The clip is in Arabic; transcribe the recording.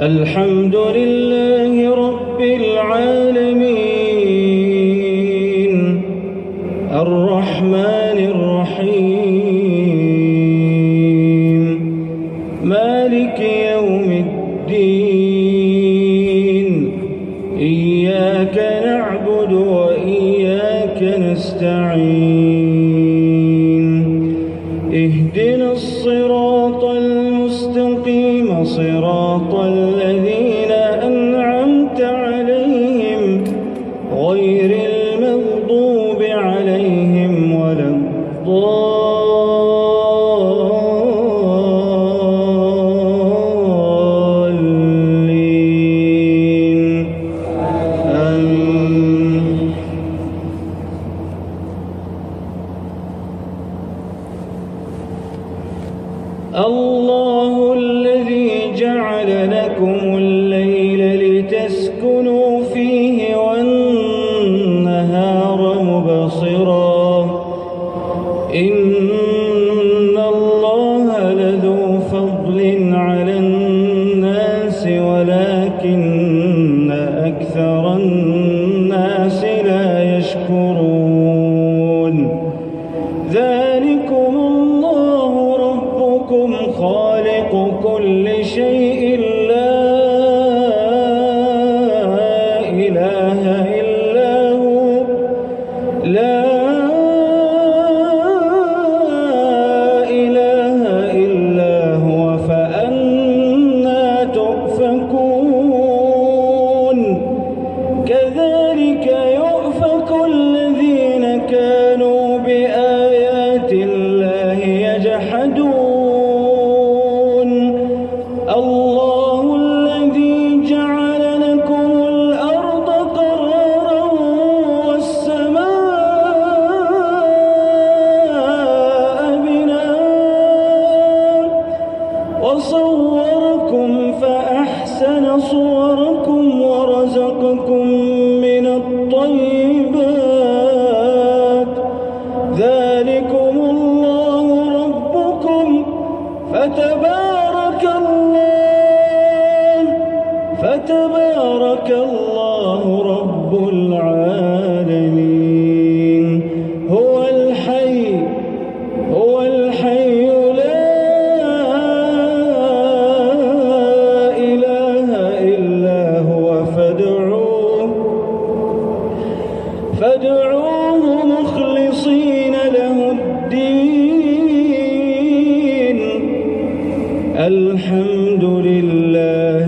الحمد لله رب العالمين الرحمن الرحيم مالك يوم الدين إياك نعبد وإياك نستعين اهدنا الصراط المستقيم صراط الذين أنعمت عليهم غير المغضوب عليهم ولا الضالين آمين. الله الذي جعل لكم الليل لتسكنوا فيه والنهار مبصرا إن الله لذو فضل على الناس ولكن أكثر الناس لا يشكرون ذلكم الله ربكم خالق كل شيء لا إله إلا هو لا إله إلا هو فأنى تؤفكون كذلك يؤفك الذين كانوا بآيات الله يجحدون الله الذي جعل لكم الأرض قرارا والسماء بناء وصوركم فأحسن صوركم ورزقكم من الطيبات ذلكم الله ربكم فتبارك الله رب العالمين هو الحي لا إله إلا هو فادعوه مخلصين له الدين الحمد لله